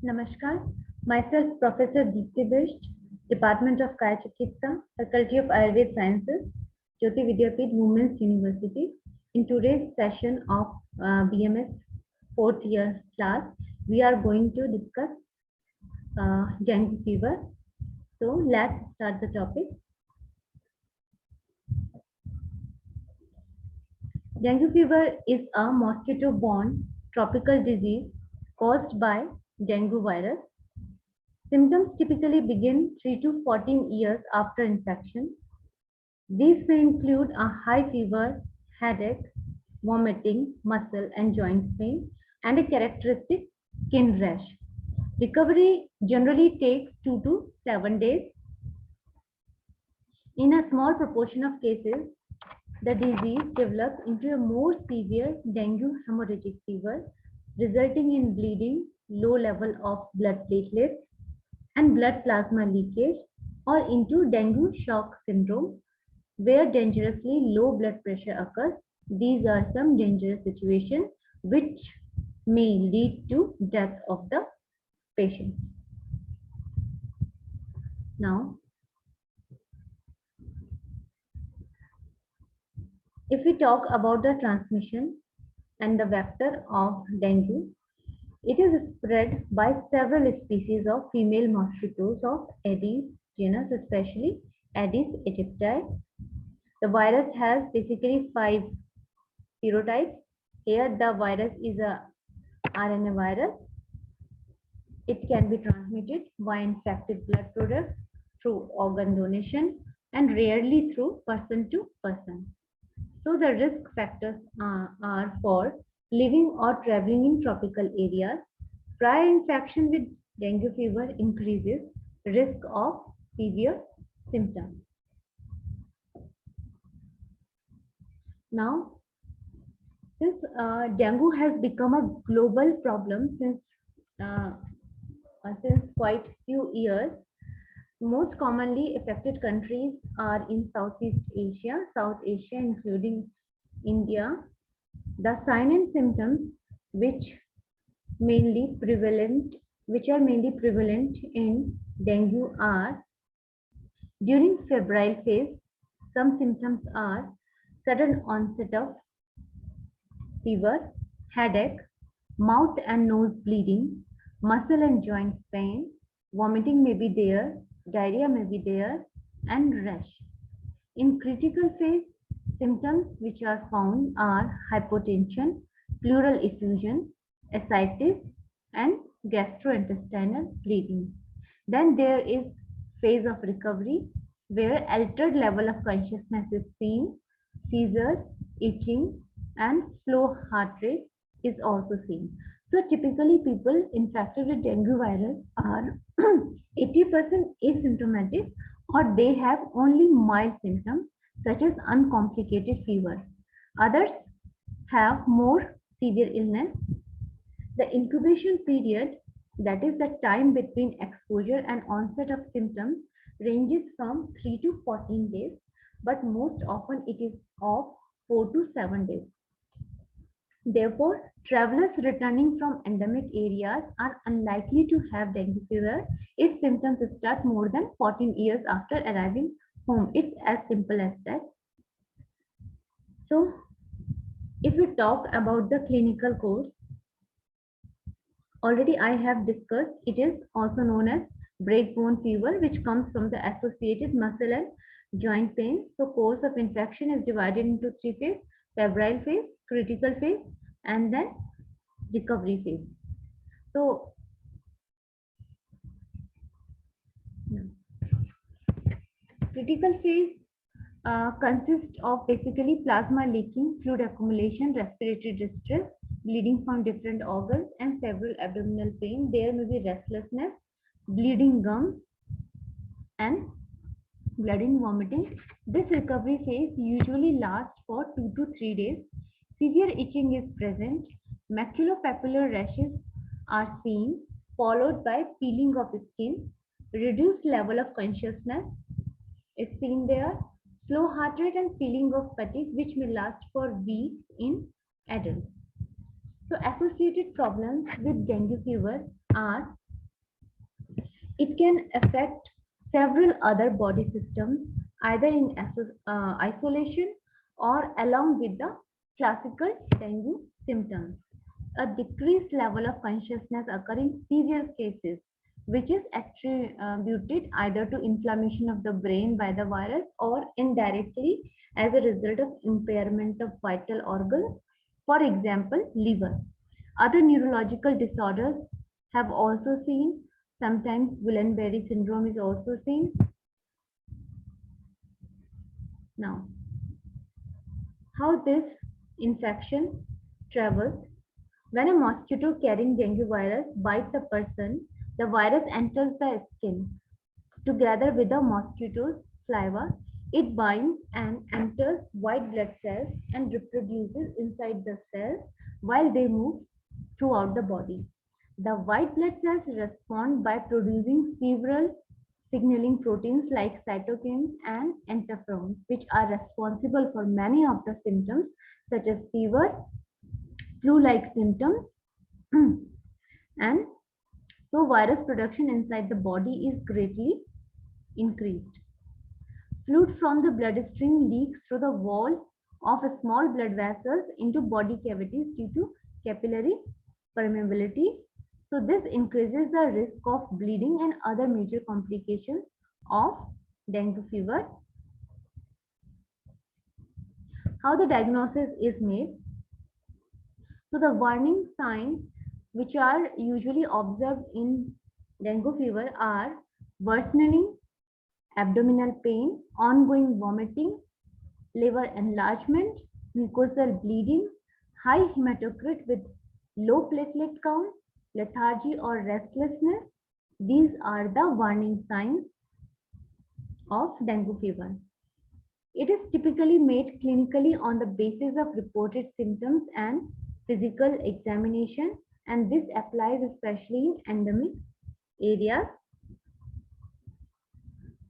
Namaskar. Myself, Professor Deepti Bisht, Department of Kaya Chikitsa, Faculty of Ayurveda Sciences, Jyoti Vidyapeeth Women's University. In today's session of BMS fourth year class, we are going to discuss dengue fever. So let's start the topic. Dengue fever is a mosquito-borne tropical disease caused by dengue virus. Symptoms typically begin 3 to 14 years after infection. These may include a high fever, headache, vomiting, muscle and joint pain, and a characteristic skin rash. Recovery generally takes 2 to 7 days. In a small proportion of cases, the disease develops into a more severe dengue hemorrhagic fever, resulting in bleeding, low level of blood platelets, and blood plasma leakage, or into dengue shock syndrome, where dangerously low blood pressure occurs. These are some dangerous situations which may lead to death of the patient. Now, if we talk about the transmission and the vector of dengue, it is spread by several species of female mosquitoes of Aedes genus, especially Aedes aegypti. The virus has basically 5 serotypes. Here, the virus is a RNA virus. It can be transmitted via infected blood products, through organ donation, and rarely through person to person. So the risk factors are for living or traveling in tropical areas. Prior infection with dengue fever increases risk of severe symptoms. Now, since dengue has become a global problem uh, since quite few years, most commonly affected countries are in South Asia including India. The sign and symptoms which mainly prevalent, which are mainly prevalent in dengue are during febrile phase, some symptoms are sudden onset of fever, headache, mouth and nose bleeding, muscle and joint pain, vomiting may be there, diarrhea may be there, and rash. In critical phase, symptoms which are found are hypotension, pleural effusion, ascites, and gastrointestinal bleeding. Then there is phase of recovery where altered level of consciousness is seen, seizures, itching, and slow heart rate is also seen. So typically people infected with dengue virus are 80% asymptomatic, or they have only mild symptoms such as uncomplicated fever. Others have more severe illness. The incubation period, that is the time between exposure and onset of symptoms, ranges from 3 to 14 days, but most often it is of 4 to 7 days. Therefore, travelers returning from endemic areas are unlikely to have dengue fever if symptoms start more than 14 years after arriving home. It's as simple as that. So, if we talk about the clinical course, already I have discussed, it is also known as breakbone fever, which comes from the associated muscle and joint pain. So course of infection is divided into 3 phases: febrile phase, critical phase, and then recovery phase. So critical phase consists of basically plasma leaking, fluid accumulation, respiratory distress, bleeding from different organs, and several abdominal pain. There may be restlessness, bleeding gums, and blood and vomiting. This recovery phase usually lasts for 2 to 3 days. Severe itching is present. Maculopapular rashes are seen, followed by peeling of skin. Reduced level of consciousness is seen there. Slow heart rate and feeling of fatigue, which may last for weeks in adults. So associated problems with dengue fever are It can affect several other body systems, either in isolation or along with the classical dengue symptoms. A decreased level of consciousness occurs in severe cases, which is attributed either to inflammation of the brain by the virus or indirectly as a result of impairment of vital organs, for example, liver. Other neurological disorders have also seen. Sometimes Guillain-Barré syndrome is also seen. Now, how this infection travels. When a mosquito carrying dengue virus bites a person, the virus enters the skin. Together with the mosquito's saliva, it binds and enters white blood cells and reproduces inside the cells while they move throughout the body. The white blood cells respond by producing several signaling proteins like cytokines and interferons, which are responsible for many of the symptoms such as fever, flu-like symptoms, and so virus production inside the body is greatly increased. Fluid from the bloodstream leaks through the wall of small blood vessels into body cavities due to capillary permeability. So this increases the risk of bleeding and other major complications of dengue fever. How the diagnosis is made. So the warning signs which are usually observed in dengue fever are worsening abdominal pain, ongoing vomiting, liver enlargement, mucosal bleeding, high hematocrit with low platelet count, lethargy or restlessness. These are the warning signs of dengue fever. It is typically made clinically on the basis of reported symptoms and physical examination, and this applies especially in endemic areas.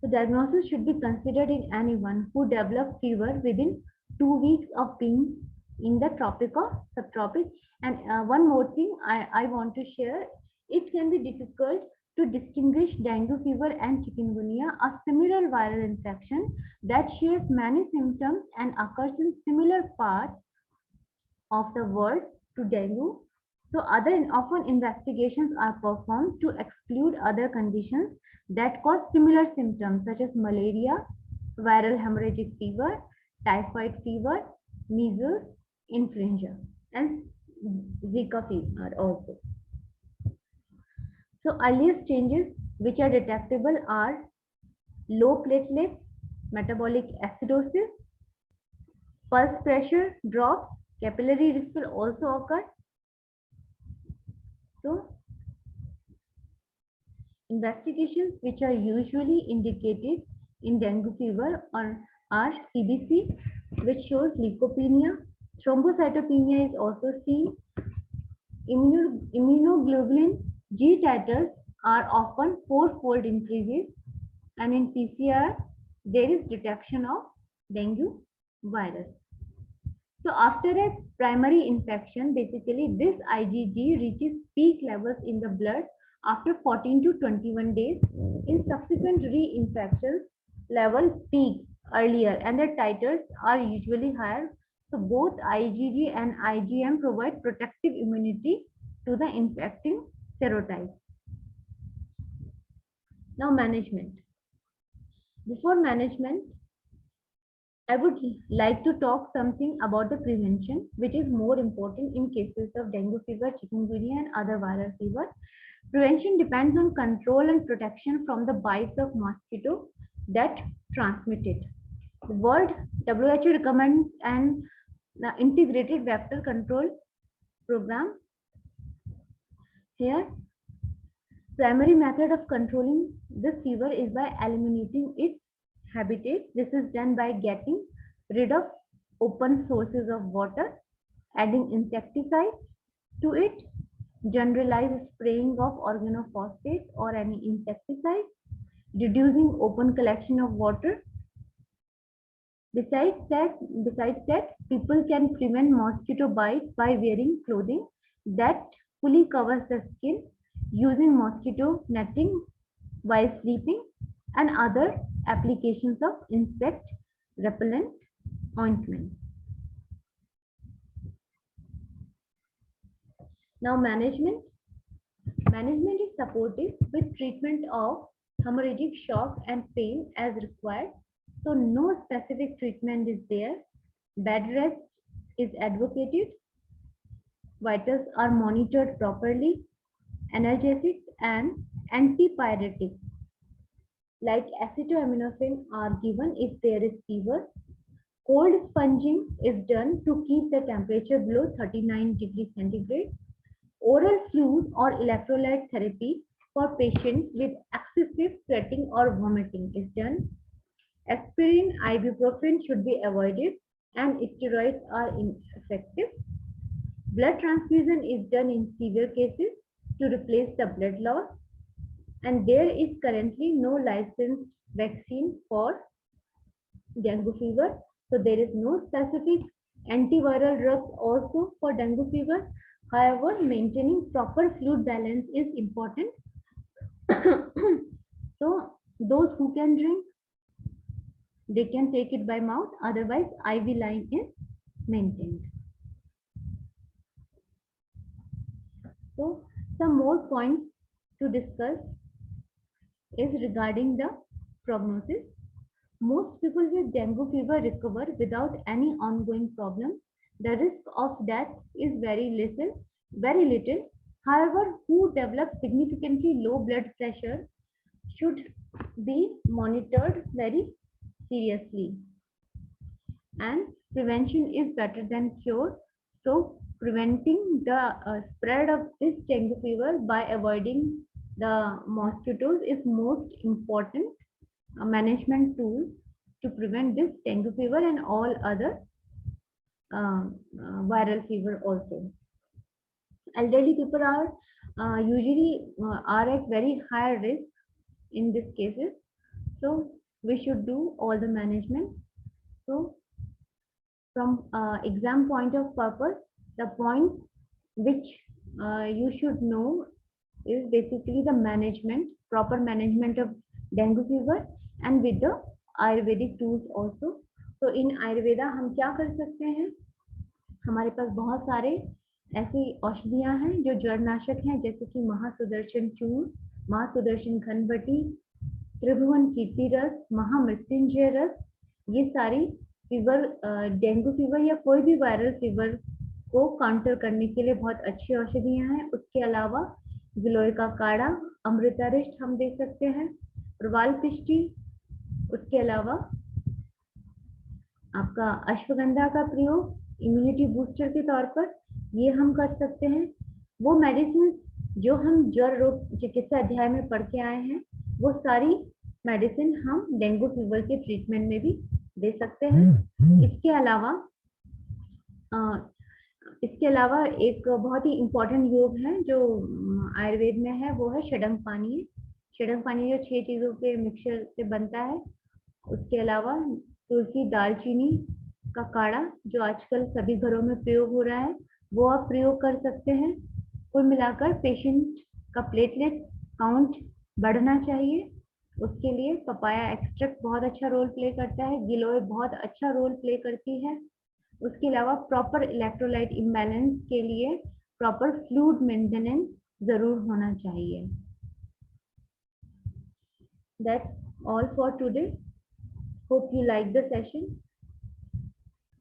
The diagnosis should be considered in anyone who develops fever within 2 weeks of being in the tropic or subtropic. And one more thing I want to share, it can be difficult to distinguish dengue fever and chikungunya, a similar viral infection that shares many symptoms and occurs in similar parts of the world to dengue. So often investigations are performed to exclude other conditions that cause similar symptoms such as malaria, viral hemorrhagic fever, typhoid fever, measles, influenza, and Zika fever also. So earliest changes which are detectable are low platelets, metabolic acidosis, pulse pressure drops, capillary risk will also occur. So investigations which are usually indicated in dengue fever are CBC, which shows leukopenia. Thrombocytopenia is also seen. Immunoglobulin G titers are often fourfold increases, and in PCR there is detection of dengue virus. So after a primary infection, basically this IgG reaches peak levels in the blood after 14 to 21 days. In subsequent reinfections, levels peak earlier and the titers are usually higher. So both IgG and IgM provide protective immunity to the infecting serotype. Now management. Before management, I would like to talk something about the prevention, which is more important in cases of dengue fever, chikungunya, and other viral fever. Prevention depends on control and protection from the bites of mosquito that transmit it. The World WHO recommends an integrated vector control program. Here, primary method of controlling this fever is by eliminating its habitat. This is done by getting rid of open sources of water, adding insecticides to it, generalized spraying of organophosphates or any insecticide, reducing open collection of water. Besides that, people can prevent mosquito bites by wearing clothing that fully covers the skin, using mosquito netting while sleeping, and other applications of insect repellent ointment. Now management. Management is supportive with treatment of hemorrhagic shock and pain as required. So no specific treatment is there. Bed rest is advocated. Vitals are monitored properly. Analgesics and antipyretics like acetaminophen are given if there is fever. Cold sponging is done to keep the temperature below 39 degrees centigrade. Oral fluid or electrolyte therapy for patients with excessive sweating or vomiting is done. Aspirin, ibuprofen should be avoided and steroids are ineffective. Blood transfusion is done in severe cases to replace the blood loss, and there is currently no licensed vaccine for dengue fever. So there is no specific antiviral drugs also for dengue fever. However, maintaining proper fluid balance is important. So those who can drink, they can take it by mouth. Otherwise, IV line is maintained. So some more points to discuss is regarding the prognosis. Most people with dengue fever recover without any ongoing problem. The risk of death is very little, very little. However, who develop significantly low blood pressure should be monitored very seriously. And prevention is better than cure. So preventing the spread of this dengue fever by avoiding the mosquitoes is most important management tool to prevent this dengue fever and all other viral fever also. Elderly people are usually are at very high risk in these cases, so we should do all the management. So from exam point of purpose, the point which you should know is basically the management, proper management of dengue fever and with the Ayurvedic tools also. So in Ayurveda हम क्या कर सकते हैं? हमारे पास बहुत सारे ऐसी औषधियां हैं जो जड़नाशक हैं, जैसे कि महासुदर्शन चूर्ण, महासुदर्शन घनबटी, त्रिभुवन कीर्ति रस, महामृत्युंजय रस, ये सारी फीवर, डेंगू फीवर या कोई भी वायरल फीवर को काउंटर करने के लिए बहुत अच्छी औषधियां हैं। उसके अलावा गिलोय का काढ़ा, अमृतारिष्ट हम दे सकते हैं, प्रवाल पिष्टी, उसके अलावा आपका अश्वगंधा का प्रयोग इम्यूनिटी बूस्टर के तौर पर ये हम कर सकते हैं। वो मेडिसिन जो हम जड़ रोग चिकित्सा अध्याय में पढ़ के आए हैं, वो सारी मेडिसिन हम डेंगू फीवर के ट्रीटमेंट में भी दे सकते हैं। इसके अलावा एक बहुत ही इम्पोर्टेंट योग है जो आयुर्वेद में है, वो है षडंग पानी। षडंग पानी जो 6 चीजों के मिक्सचर से बनता है। उसके अलावा तुलसी दालचीनी का काढ़ा जो आजकल सभी घरों में प्रयोग हो रहा है, वो आप प्रयोग कर सकते हैं। कुल मिलाकर पेशेंट का प्लेटलेट काउंट बढ़ना चाहिए, उसके लिए पपाया एक्सट्रैक्ट बहुत अच्छा रोल प्ले करता है, गिलोय बहुत अच्छा रोल प्ले करती है। उसके अलावा प्रॉपर इलेक्ट्रोलाइट इम्बैलेंस के लिए प्रॉपर फ्लूइड मेंटेनेंस जरूर होना चाहिए। That's all for today. Hope you like the session.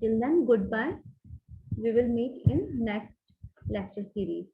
Till then, goodbye. We will meet in next lecture series.